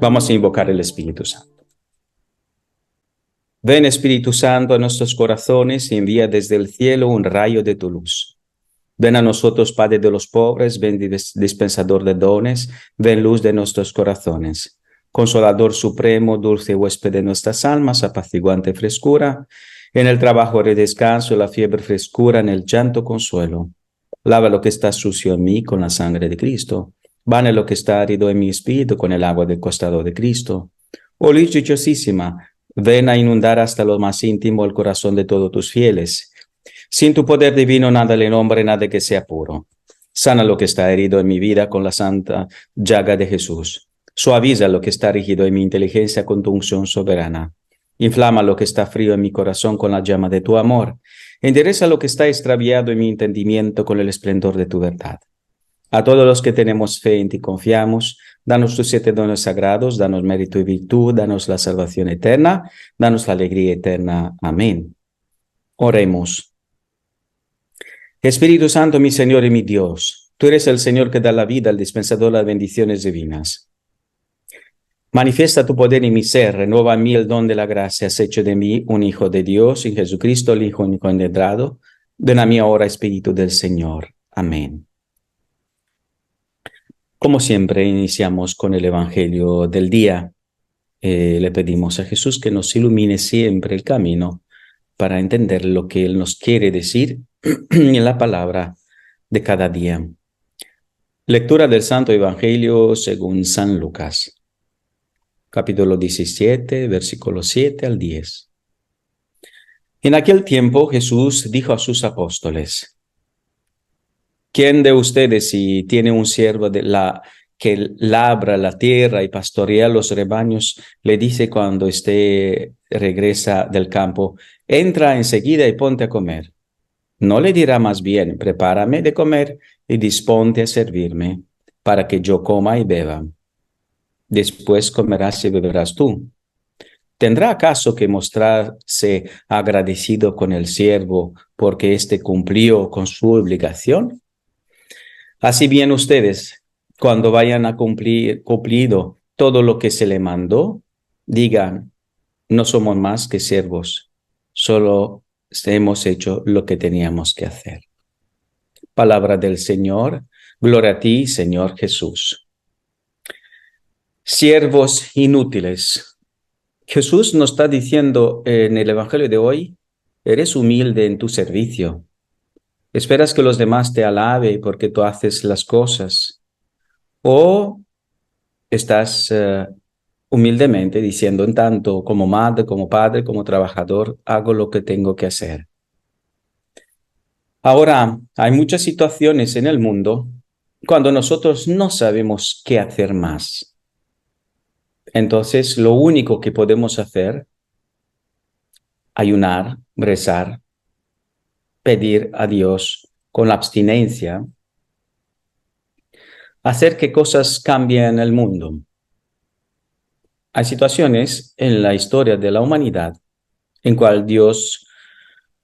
Vamos a invocar el Espíritu Santo. Ven, Espíritu Santo, a nuestros corazones y envía desde el cielo un rayo de tu luz. Ven a nosotros, Padre de los pobres, ven dispensador de dones, ven luz de nuestros corazones. Consolador supremo, dulce huésped de nuestras almas, apaciguante frescura, en el trabajo descanso, la fiebre frescura, en el llanto consuelo. Lava lo que está sucio en mí con la sangre de Cristo. Bane lo que está herido en mi espíritu con el agua del costado de Cristo. Oh luz dichosísima, ven a inundar hasta lo más íntimo el corazón de todos tus fieles. Sin tu poder divino nada le nombre, nada que sea puro. Sana lo que está herido en mi vida con la santa llaga de Jesús. Suaviza lo que está rígido en mi inteligencia con tu unción soberana. Inflama lo que está frío en mi corazón con la llama de tu amor. Endereza lo que está extraviado en mi entendimiento con el esplendor de tu verdad. A todos los que tenemos fe en ti confiamos, danos tus 7 dones sagrados, danos mérito y virtud, danos la salvación eterna, danos la alegría eterna. Amén. Oremos. Espíritu Santo, mi Señor y mi Dios, tú eres el Señor que da la vida, el dispensador de las bendiciones divinas. Manifiesta tu poder en mi ser, renueva en mí el don de la gracia, has hecho de mí un hijo de Dios, en Jesucristo el Hijo único engendrado. Ven a mí ahora, Espíritu del Señor. Amén. Como siempre, iniciamos con el Evangelio del día. Le pedimos a Jesús que nos ilumine siempre el camino para entender lo que Él nos quiere decir en la palabra de cada día. Lectura del Santo Evangelio según San Lucas, capítulo 17, versículos 7 al 10. En aquel tiempo Jesús dijo a sus apóstoles: ¿Quién de ustedes, si tiene un siervo que labra la tierra y pastorea los rebaños, le dice cuando regresa del campo, entra enseguida y ponte a comer? ¿No le dirá más bien, prepárame de comer y disponte a servirme, para que yo coma y beba? Después comerás y beberás tú. ¿Tendrá acaso que mostrarse agradecido con el siervo porque éste cumplió con su obligación? Así bien ustedes, cuando vayan a cumplido todo lo que se le mandó, digan: no somos más que siervos, solo hemos hecho lo que teníamos que hacer. Palabra del Señor. Gloria a ti, Señor Jesús. Siervos inútiles. Jesús nos está diciendo en el Evangelio de hoy: eres humilde en tu servicio. Esperas que los demás te alaben porque tú haces las cosas. O estás humildemente diciendo: en tanto como madre, como padre, como trabajador, hago lo que tengo que hacer. Ahora, hay muchas situaciones en el mundo cuando nosotros no sabemos qué hacer más. Entonces, lo único que podemos hacer: ayunar, rezar, pedir a Dios con la abstinencia, hacer que cosas cambien en el mundo. Hay situaciones en la historia de la humanidad en cual Dios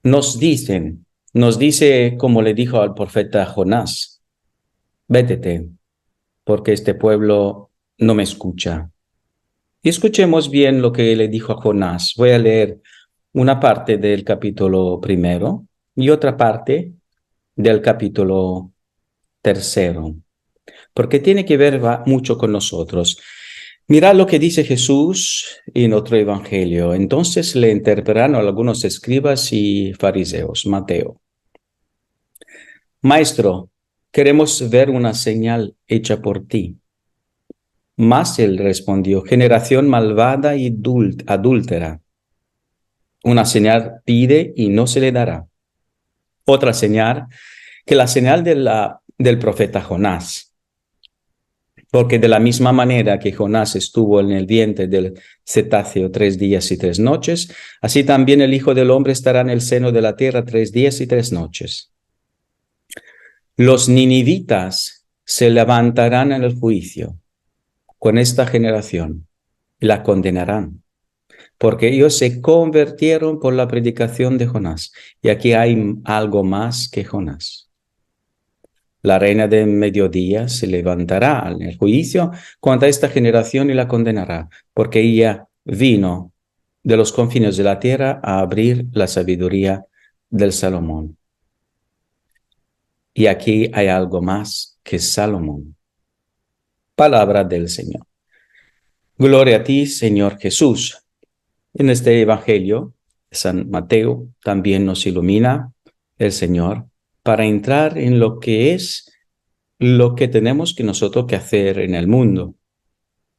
nos dice como le dijo al profeta Jonás: vétete, porque este pueblo no me escucha. Y escuchemos bien lo que le dijo a Jonás. Voy a leer una parte del capítulo 1 y otra parte del capítulo 3, porque tiene que ver mucho con nosotros. Mirad lo que dice Jesús en otro evangelio. Entonces le interpelaron algunos escribas y fariseos. Mateo: Maestro, queremos ver una señal hecha por ti. Mas él respondió: generación malvada y adúltera. Una señal pide y no se le dará. Otra señal que la señal del profeta Jonás. Porque de la misma manera que Jonás estuvo en el vientre del cetáceo 3 días y 3 noches, así también el Hijo del Hombre estará en el seno de la tierra 3 días y 3 noches. Los ninivitas se levantarán en el juicio con esta generación y la condenarán, porque ellos se convirtieron por la predicación de Jonás. Y aquí hay algo más que Jonás. La reina del mediodía se levantará en el juicio contra esta generación y la condenará, porque ella vino de los confines de la tierra a abrir la sabiduría del Salomón. Y aquí hay algo más que Salomón. Palabra del Señor. Gloria a ti, Señor Jesús. En este Evangelio, San Mateo también nos ilumina el Señor para entrar en lo que es lo que tenemos que nosotros que hacer en el mundo.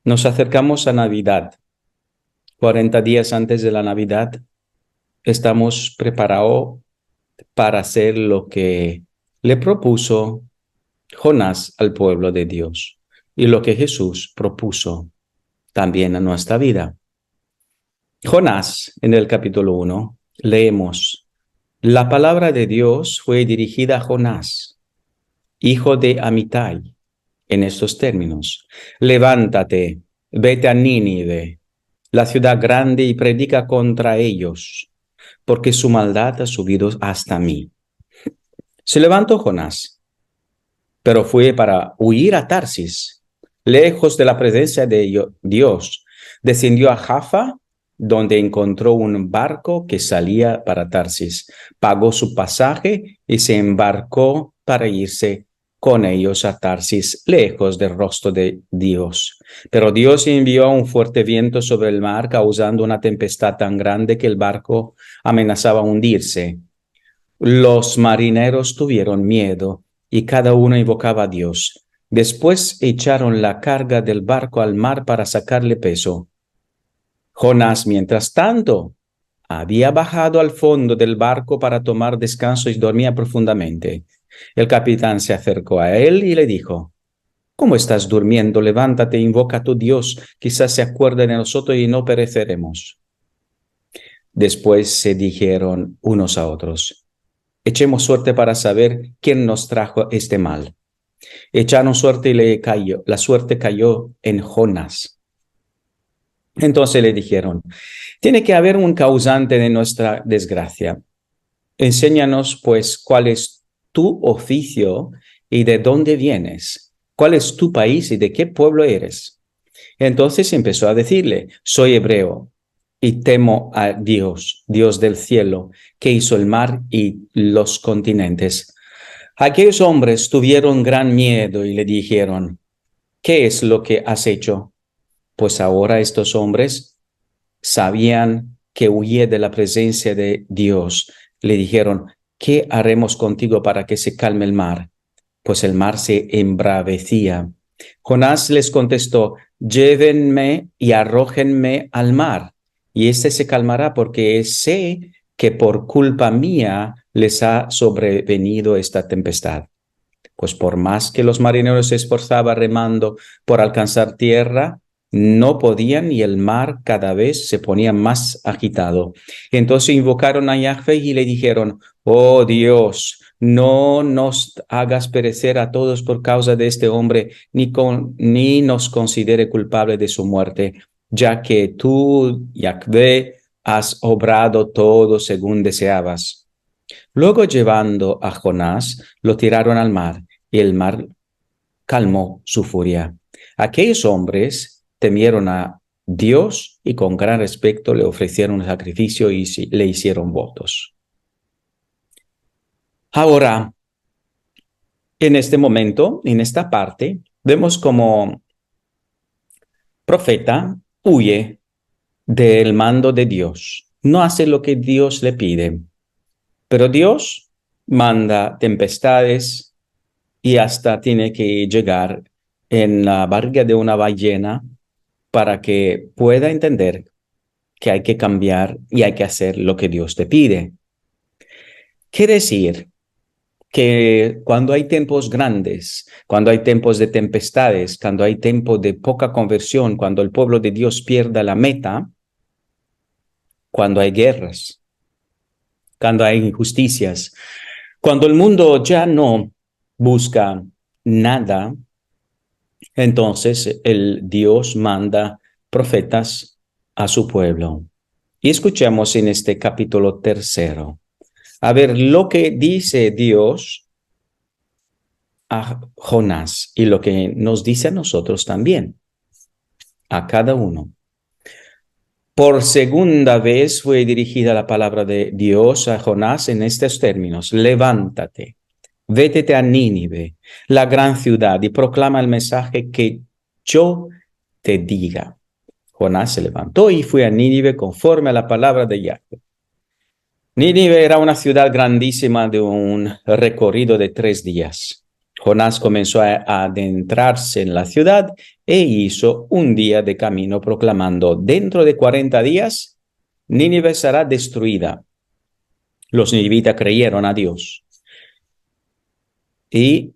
Nos acercamos a Navidad. 40 días antes de la Navidad estamos preparados para hacer lo que le propuso Jonás al pueblo de Dios y lo que Jesús propuso también a nuestra vida. Jonás, en el capítulo 1, leemos: la palabra de Dios fue dirigida a Jonás, hijo de Amitai, en estos términos: levántate, vete a Nínive, la ciudad grande, y predica contra ellos, porque su maldad ha subido hasta mí. Se levantó Jonás, pero fue para huir a Tarsis, lejos de la presencia de Dios. Descendió a Jaffa, donde encontró un barco que salía para Tarsis. Pagó su pasaje y se embarcó para irse con ellos a Tarsis, lejos del rostro de Dios. Pero Dios envió un fuerte viento sobre el mar, causando una tempestad tan grande que el barco amenazaba hundirse. Los marineros tuvieron miedo y cada uno invocaba a Dios. Después echaron la carga del barco al mar para sacarle peso. Jonás, mientras tanto, había bajado al fondo del barco para tomar descanso y dormía profundamente. El capitán se acercó a él y le dijo: ¿cómo estás durmiendo? Levántate, invoca a tu Dios, quizás se acuerde de nosotros y no pereceremos. Después se dijeron unos a otros: echemos suerte para saber quién nos trajo este mal. Echaron suerte y la suerte cayó en Jonás. Entonces le dijeron: tiene que haber un causante de nuestra desgracia. Enséñanos, pues, cuál es tu oficio y de dónde vienes, cuál es tu país y de qué pueblo eres. Entonces empezó a decirle: soy hebreo y temo a Dios, Dios del cielo, que hizo el mar y los continentes. Aquellos hombres tuvieron gran miedo y le dijeron: ¿qué es lo que has hecho? Pues ahora estos hombres sabían que huía de la presencia de Dios. Le dijeron: ¿qué haremos contigo para que se calme el mar? Pues el mar se embravecía. Jonás les contestó: llévenme y arrójenme al mar, y éste se calmará, porque sé que por culpa mía les ha sobrevenido esta tempestad. Pues por más que los marineros se esforzaban remando por alcanzar tierra, no podían, y el mar cada vez se ponía más agitado. Entonces invocaron a Yahvé y le dijeron: oh Dios, no nos hagas perecer a todos por causa de este hombre, ni nos considere culpable de su muerte, ya que tú, Yahvé, has obrado todo según deseabas. Luego, llevando a Jonás, lo tiraron al mar, y el mar calmó su furia. Aquellos hombres temieron a Dios y con gran respeto le ofrecieron un sacrificio y le hicieron votos. Ahora, en este momento, en esta parte, vemos como profeta huye del mando de Dios. No hace lo que Dios le pide, pero Dios manda tempestades y hasta tiene que llegar en la barriga de una ballena para que pueda entender que hay que cambiar y hay que hacer lo que Dios te pide. Quiere decir que cuando hay tiempos grandes, cuando hay tiempos de tempestades, cuando hay tiempos de poca conversión, cuando el pueblo de Dios pierda la meta, cuando hay guerras, cuando hay injusticias, cuando el mundo ya no busca nada, entonces el Dios manda profetas a su pueblo. Y escuchemos en este capítulo 3. A ver lo que dice Dios a Jonás y lo que nos dice a nosotros también, a cada uno. Por segunda vez fue dirigida la palabra de Dios a Jonás en estos términos: levántate, vete a Nínive, la gran ciudad, y proclama el mensaje que yo te diga. Jonás se levantó y fue a Nínive conforme a la palabra de Yahweh. Nínive era una ciudad grandísima de un recorrido de 3 días. Jonás comenzó a adentrarse en la ciudad e hizo un día de camino proclamando: dentro de 40 días, Nínive será destruida. Los ninivitas creyeron a Dios y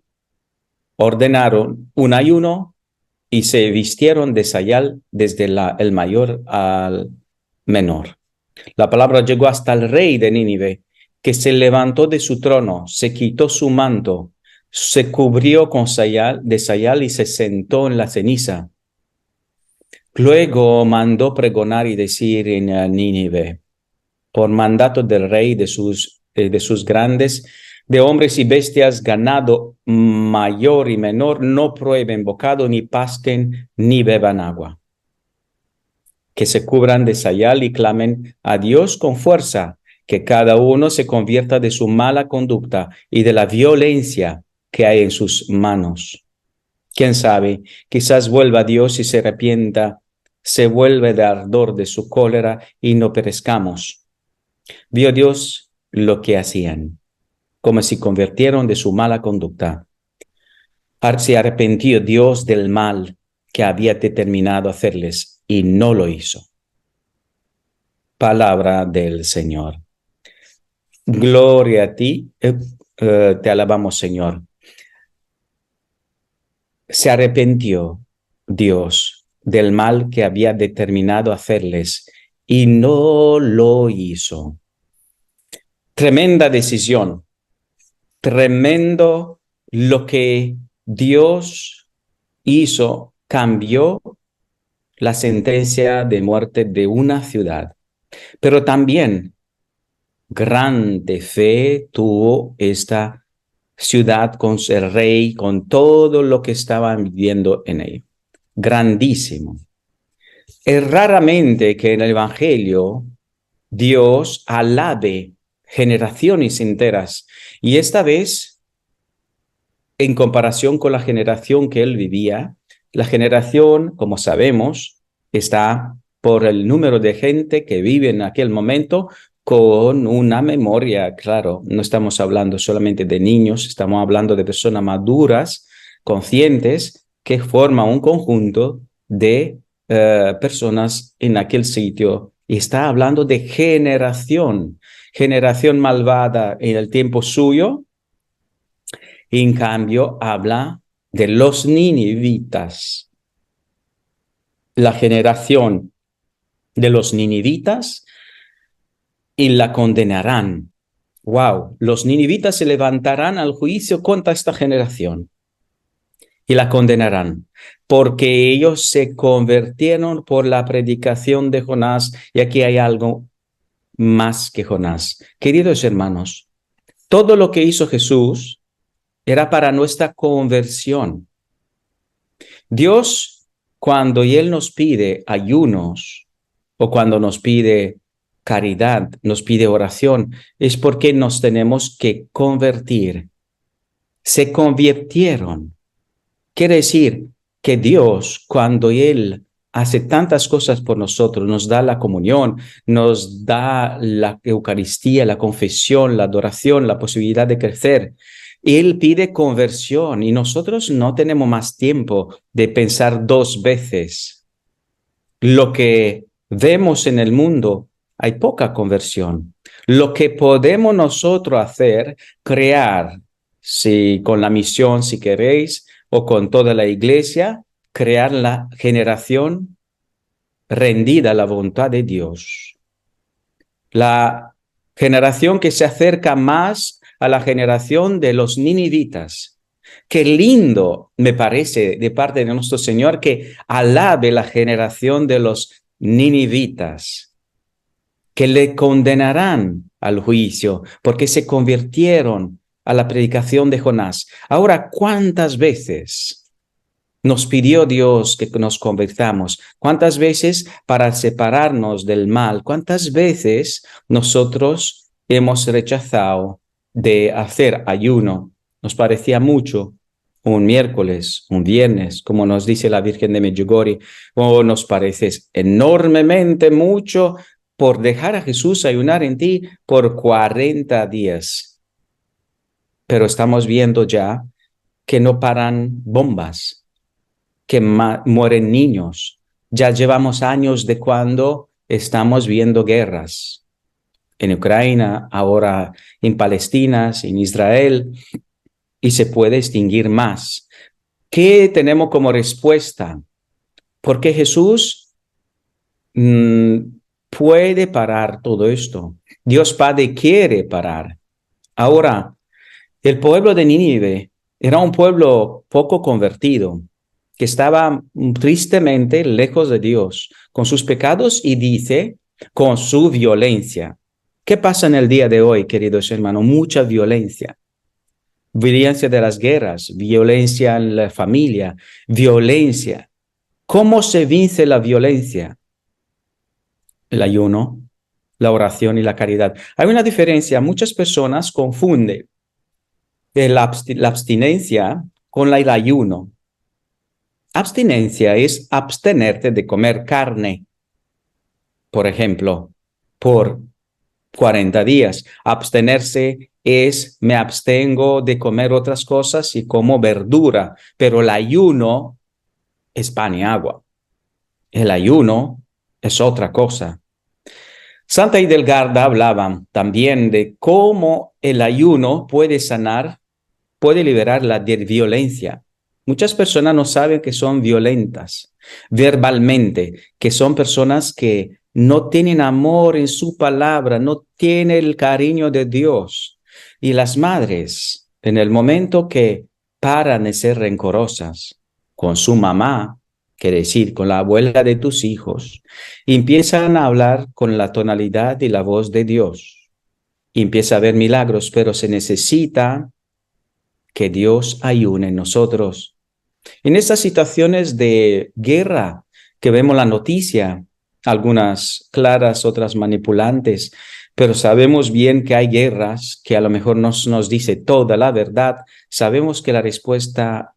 ordenaron un ayuno y se vistieron de sayal desde el mayor al menor. La palabra llegó hasta el rey de Nínive, que se levantó de su trono, se quitó su manto, se cubrió con sayal y se sentó en la ceniza. Luego mandó pregonar y decir en Nínive, por mandato del rey, de sus grandes, de hombres y bestias, ganado mayor y menor, no prueben bocado, ni pasten, ni beban agua. Que se cubran de sayal y clamen a Dios con fuerza, que cada uno se convierta de su mala conducta y de la violencia que hay en sus manos. Quién sabe, quizás vuelva a Dios y se arrepienta, se vuelve de ardor de su cólera y no perezcamos. Vio Dios lo que hacían, como se convirtieron de su mala conducta. Se arrepintió Dios del mal que había determinado hacerles y no lo hizo. Palabra del Señor. Gloria a ti, te alabamos, Señor. Se arrepintió Dios del mal que había determinado hacerles y no lo hizo. Tremenda decisión, tremendo lo que Dios hizo, cambió la sentencia de muerte de una ciudad, pero también grande fe tuvo esta ciudad con el rey, con todo lo que estaban viviendo en ello. Grandísimo. Es raramente que en el Evangelio Dios alabe generaciones enteras. Y esta vez, en comparación con la generación que él vivía, la generación, como sabemos, está por el número de gente que vive en aquel momento con una memoria, claro, no estamos hablando solamente de niños, estamos hablando de personas maduras, conscientes, que forman un conjunto de personas en aquel sitio. Y está hablando de generación malvada en el tiempo suyo. En cambio, habla de los ninivitas. La generación de los ninivitas y la condenarán. Wow, los ninivitas se levantarán al juicio contra esta generación y la condenarán, porque ellos se convirtieron por la predicación de Jonás, y aquí hay algo más que Jonás. Queridos hermanos, todo lo que hizo Jesús era para nuestra conversión. Dios, cuando Él nos pide ayunos o cuando nos pide caridad, nos pide oración, es porque nos tenemos que convertir. Se convirtieron. Quiere decir que Dios, cuando Él hace tantas cosas por nosotros, nos da la comunión, nos da la Eucaristía, la confesión, la adoración, la posibilidad de crecer, Él pide conversión y nosotros no tenemos más tiempo de pensar 2 veces. Lo que vemos en el mundo, hay poca conversión. Lo que podemos nosotros hacer, crear, si con la misión, si queréis, o con toda la iglesia, crear la generación rendida a la voluntad de Dios. La generación que se acerca más a la generación de los ninivitas. Qué lindo me parece de parte de nuestro Señor que alabe la generación de los ninivitas, que le condenarán al juicio porque se convirtieron a la predicación de Jonás. Ahora, ¿cuántas veces nos pidió Dios que nos convirtamos? ¿Cuántas veces para separarnos del mal? ¿Cuántas veces nosotros hemos rechazado de hacer ayuno? Nos parecía mucho un miércoles, un viernes, como nos dice la Virgen de Medjugorje, o nos parece enormemente mucho por dejar a Jesús ayunar en ti por 40 días. Pero estamos viendo ya que no paran bombas, que mueren niños. Ya llevamos años de cuando estamos viendo guerras en Ucrania, ahora en Palestina, en Israel, y se puede extinguir más. ¿Qué tenemos como respuesta? Porque Jesús puede parar todo esto. Dios Padre quiere parar. Ahora, el pueblo de Nínive era un pueblo poco convertido, que estaba tristemente lejos de Dios, con sus pecados y dice, con su violencia. ¿Qué pasa en el día de hoy, queridos hermanos? Mucha violencia. Violencia de las guerras, violencia en la familia, violencia. ¿Cómo se vence la violencia? El ayuno, la oración y la caridad. Hay una diferencia. Muchas personas confunden la abstinencia con el ayuno. Abstinencia es abstenerte de comer carne, por ejemplo, por 40 días. Abstenerse es me abstengo de comer otras cosas y como verdura, pero el ayuno es pan y agua. El ayuno es otra cosa. Santa Hildegarda hablaba también de cómo el ayuno puede sanar, puede liberar la violencia. Muchas personas no saben que son violentas verbalmente, que son personas que no tienen amor en su palabra, no tienen el cariño de Dios. Y las madres, en el momento que paran de ser rencorosas con su mamá, quiere decir, con la abuela de tus hijos, empiezan a hablar con la tonalidad y la voz de Dios. Y empieza a haber milagros, pero se necesita que Dios ayune en nosotros. En estas situaciones de guerra que vemos la noticia, algunas claras, otras manipulantes, pero sabemos bien que hay guerras que a lo mejor nos dice toda la verdad. Sabemos que la respuesta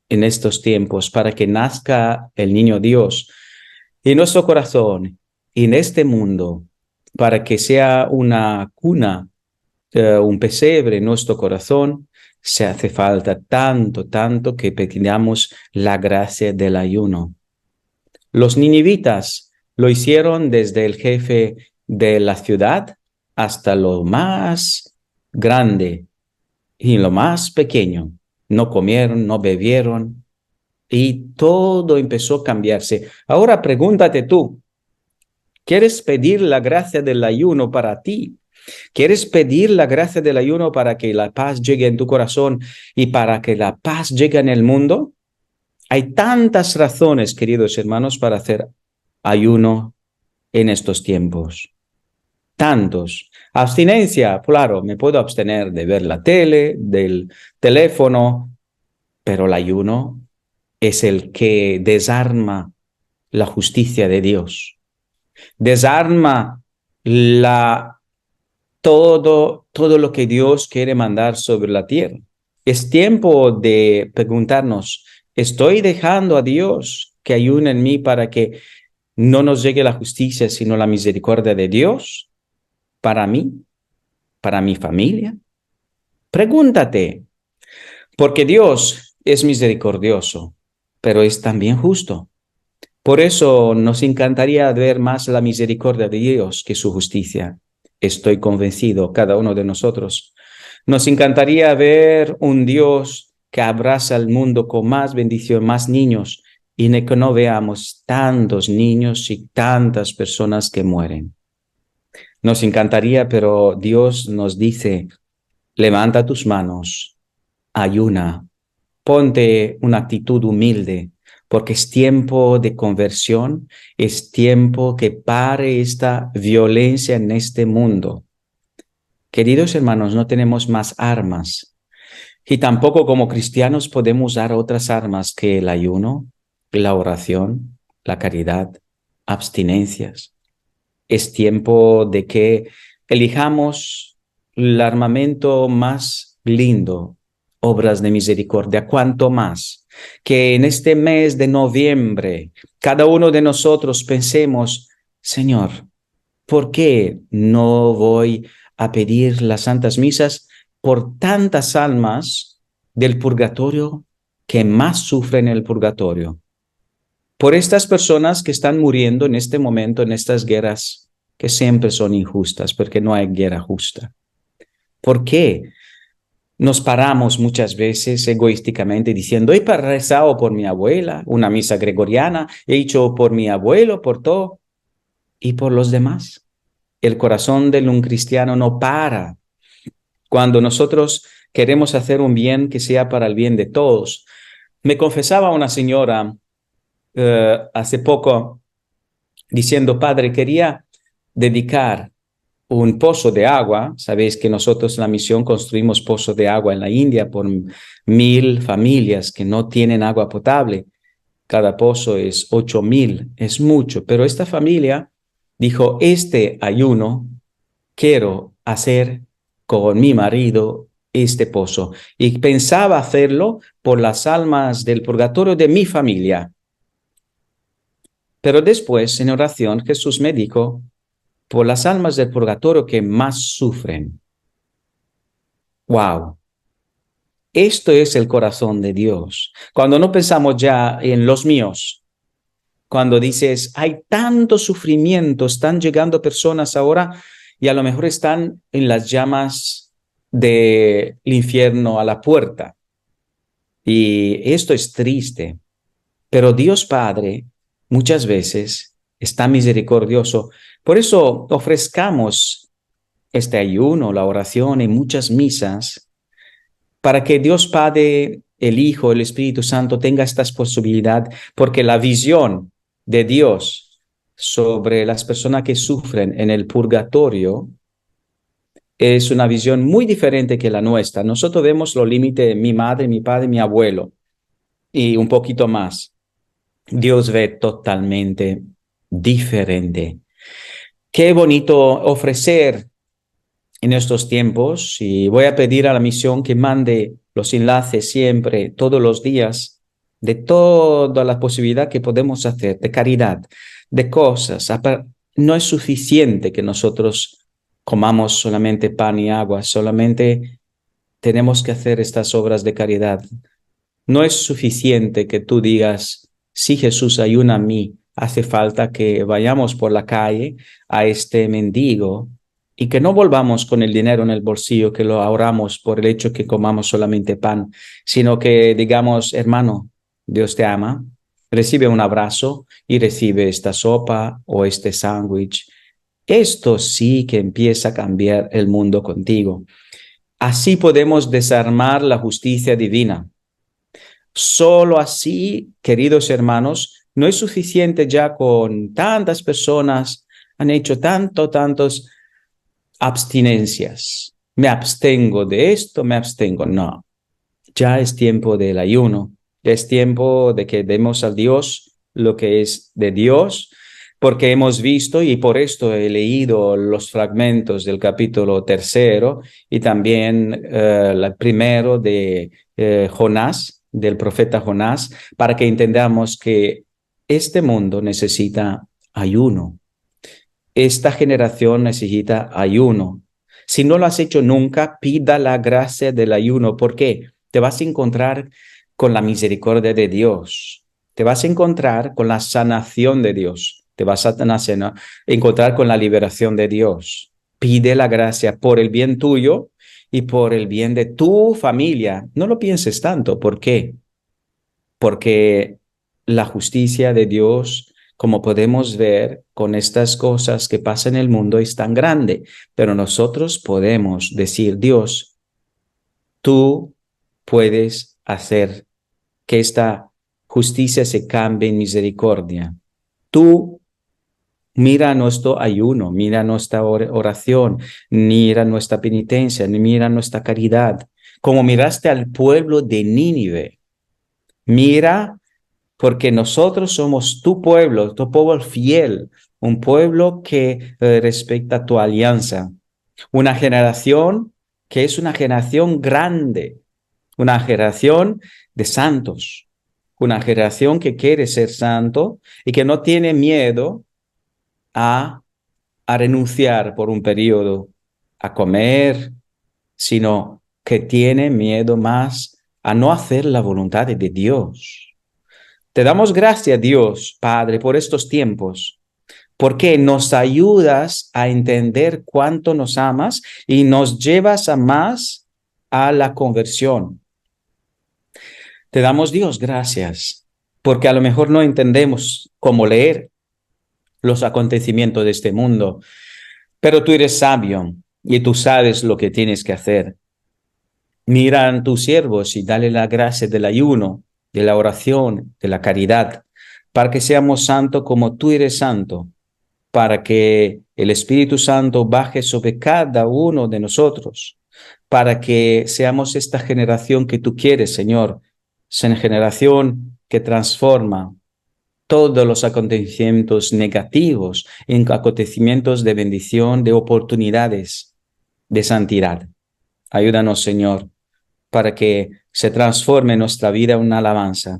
en estos tiempos para que nazca el niño Dios en nuestro corazón, en este mundo, para que sea una cuna, un pesebre en nuestro corazón, se hace falta tanto que pidamos la gracia del ayuno. Los ninivitas lo hicieron desde el jefe de la ciudad hasta lo más grande y lo más pequeño. No comieron, no bebieron y todo empezó a cambiarse. Ahora pregúntate tú, ¿quieres pedir la gracia del ayuno para ti? ¿Quieres pedir la gracia del ayuno para que la paz llegue en tu corazón y para que la paz llegue en el mundo? Hay tantas razones, queridos hermanos, para hacer ayuno en estos tiempos. Tantos. Abstinencia, claro, me puedo abstener de ver la tele, del teléfono, pero el ayuno es el que desarma la justicia de Dios. Desarma todo lo que Dios quiere mandar sobre la tierra. Es tiempo de preguntarnos, ¿estoy dejando a Dios que ayune en mí para que no nos llegue la justicia, sino la misericordia de Dios para mí, para mi familia? Pregúntate, porque Dios es misericordioso, pero es también justo. Por eso nos encantaría ver más la misericordia de Dios que su justicia. Estoy convencido, cada uno de nosotros. Nos encantaría ver un Dios que abraza al mundo con más bendición, más niños, y que no veamos tantos niños y tantas personas que mueren. Nos encantaría, pero Dios nos dice, levanta tus manos, ayuna, ponte una actitud humilde, porque es tiempo de conversión, es tiempo que pare esta violencia en este mundo. Queridos hermanos, no tenemos más armas y tampoco como cristianos podemos usar otras armas que el ayuno, la oración, la caridad, abstinencias. Es tiempo de que elijamos el armamento más lindo, obras de misericordia, cuanto más que en este mes de noviembre cada uno de nosotros pensemos, Señor, ¿por qué no voy a pedir las santas misas por tantas almas del purgatorio que más sufren el purgatorio? Por estas personas que están muriendo en este momento, en estas guerras que siempre son injustas, porque no hay guerra justa. ¿Por qué nos paramos muchas veces egoísticamente diciendo, he rezado por mi abuela, una misa gregoriana, he hecho por mi abuelo, por todo, y por los demás? El corazón de un cristiano no para cuando nosotros queremos hacer un bien que sea para el bien de todos. Me confesaba una señora hace poco diciendo, Padre, quería dedicar un pozo de agua. Sabéis que nosotros en la misión construimos pozos de agua en la India por 1,000 familias que no tienen agua potable. Cada pozo es 8,000, es mucho, pero esta familia dijo, este ayuno quiero hacer con mi marido este pozo. Y pensaba hacerlo por las almas del purgatorio de mi familia. Pero después, en oración, Jesús me dijo, por las almas del purgatorio que más sufren. ¡Wow! Esto es el corazón de Dios. Cuando no pensamos ya en los míos, cuando dices, hay tanto sufrimiento, están llegando personas ahora y a lo mejor están en las llamas del infierno a la puerta. Y esto es triste, pero Dios Padre muchas veces está misericordioso. Por eso ofrezcamos este ayuno, la oración y muchas misas para que Dios Padre, el Hijo, el Espíritu Santo tenga esta posibilidad, porque la visión de Dios sobre las personas que sufren en el purgatorio es una visión muy diferente que la nuestra. Nosotros vemos los límites de mi madre, mi padre, mi abuelo y un poquito más. Dios ve totalmente diferente. Qué bonito ofrecer en estos tiempos, y voy a pedir a la misión que mande los enlaces siempre, todos los días, de toda la posibilidad que podemos hacer, de caridad, de cosas. No es suficiente que nosotros comamos solamente pan y agua, solamente tenemos que hacer estas obras de caridad. No es suficiente que tú digas, sí, Jesús, ayúdame a mí. Hace falta que vayamos por la calle a este mendigo y que no volvamos con el dinero en el bolsillo, que lo ahorramos por el hecho que comamos solamente pan, sino que digamos, hermano, Dios te ama, recibe un abrazo y recibe esta sopa o este sándwich. Esto sí que empieza a cambiar el mundo contigo. Así podemos desarmar la justicia divina. Solo así, queridos hermanos, no es suficiente ya con tantas personas, han hecho tantas abstinencias. Me abstengo de esto, me abstengo. No, ya es tiempo del ayuno, ya es tiempo de que demos a Dios lo que es de Dios, porque hemos visto, y por esto he leído los fragmentos del capítulo 3 y también el primero de Jonás, del profeta Jonás, para que entendamos que este mundo necesita ayuno. Esta generación necesita ayuno. Si no lo has hecho nunca, pida la gracia del ayuno. ¿Por qué? Te vas a encontrar con la misericordia de Dios. Te vas a encontrar con la sanación de Dios. Te vas a encontrar con la liberación de Dios. Pide la gracia por el bien tuyo y por el bien de tu familia. No lo pienses tanto. ¿Por qué? Porque la justicia de Dios, como podemos ver con estas cosas que pasan en el mundo, es tan grande, pero nosotros podemos decir, Dios, tú puedes hacer que esta justicia se cambie en misericordia. Tú Mira nuestro ayuno, mira nuestra oración, mira nuestra penitencia, mira nuestra caridad, como miraste al pueblo de Nínive. Mira, porque nosotros somos tu pueblo fiel, un pueblo que respeta tu alianza, una generación que es una generación grande, una generación de santos, una generación que quiere ser santo y que no tiene miedo a renunciar por un periodo a comer, sino que tiene miedo más a no hacer la voluntad de Dios. Te damos gracias, Dios, Padre, por estos tiempos, porque nos ayudas a entender cuánto nos amas y nos llevas a más a la conversión. Te damos, Dios, gracias, porque a lo mejor no entendemos cómo leer los acontecimientos de este mundo, pero tú eres sabio y tú sabes lo que tienes que hacer. Mira a tus siervos y dale la gracia del ayuno, de la oración, de la caridad, para que seamos santos como tú eres santo, para que el Espíritu Santo baje sobre cada uno de nosotros, para que seamos esta generación que tú quieres, Señor, esa generación que transforma todos los acontecimientos negativos en acontecimientos de bendición, de oportunidades, de santidad. Ayúdanos, Señor, para que se transforme nuestra vida en una alabanza.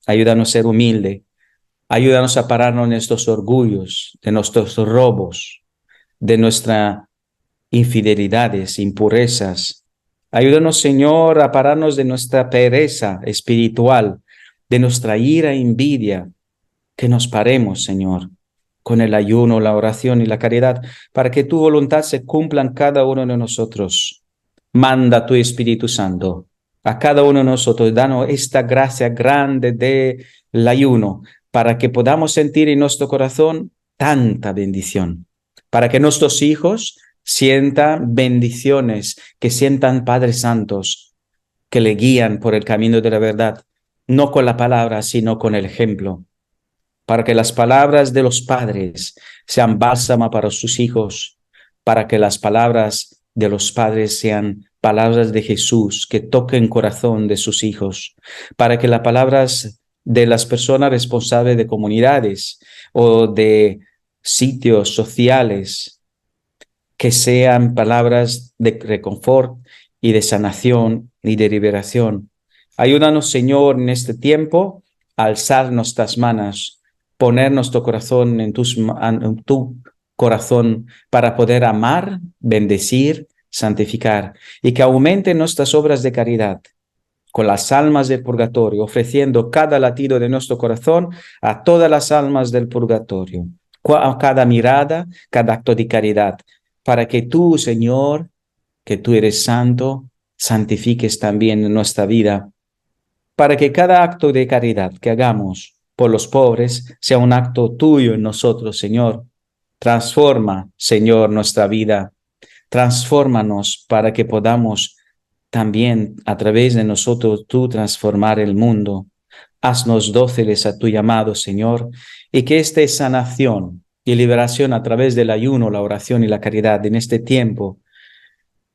Ayúdanos a ser humilde. Ayúdanos a pararnos en estos orgullos, de nuestros robos, de nuestras infidelidades, impurezas. Ayúdanos, Señor, a pararnos de nuestra pereza espiritual, de nuestra ira e envidia. Que nos paremos, Señor, con el ayuno, la oración y la caridad, para que tu voluntad se cumpla en cada uno de nosotros. Manda tu Espíritu Santo a cada uno de nosotros, danos esta gracia grande del ayuno, para que podamos sentir en nuestro corazón tanta bendición, para que nuestros hijos sientan bendiciones, que sientan Padres Santos, que le guían por el camino de la verdad, no con la palabra, sino con el ejemplo, para que las palabras de los padres sean bálsamo para sus hijos, para que las palabras de los padres sean palabras de Jesús que toquen el corazón de sus hijos, para que las palabras de las personas responsables de comunidades o de sitios sociales que sean palabras de reconfort y de sanación y de liberación. Ayúdanos, Señor, en este tiempo a alzar nuestras manos, poner nuestro corazón en tu corazón para poder amar, bendecir, santificar, y que aumenten nuestras obras de caridad con las almas del purgatorio, ofreciendo cada latido de nuestro corazón a todas las almas del purgatorio, a cada mirada, cada acto de caridad, para que tú, Señor, que tú eres santo, santifiques también nuestra vida, para que cada acto de caridad que hagamos por los pobres sea un acto tuyo en nosotros, Señor. Transforma, Señor, nuestra vida. Transfórmanos para que podamos también a través de nosotros tú transformar el mundo. Haznos dóciles a tu llamado, Señor, y que esta sanación y liberación a través del ayuno, la oración y la caridad en este tiempo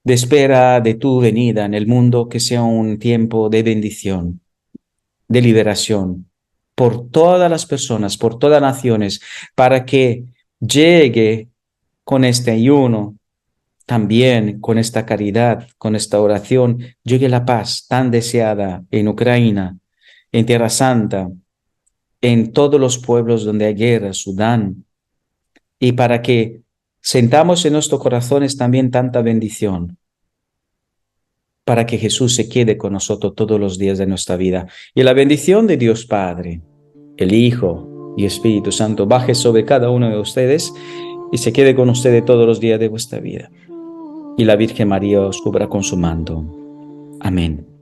de espera de tu venida en el mundo, que sea un tiempo de bendición, de liberación por todas las personas, por todas las naciones, para que llegue con este ayuno, también con esta caridad, con esta oración, llegue la paz tan deseada en Ucrania, en Tierra Santa, en todos los pueblos donde hay guerra, Sudán, y para que sentamos en nuestros corazones también tanta bendición, para que Jesús se quede con nosotros todos los días de nuestra vida. Y la bendición de Dios Padre, el Hijo y Espíritu Santo baje sobre cada uno de ustedes y se quede con ustedes todos los días de vuestra vida. Y la Virgen María os cubra con su manto. Amén.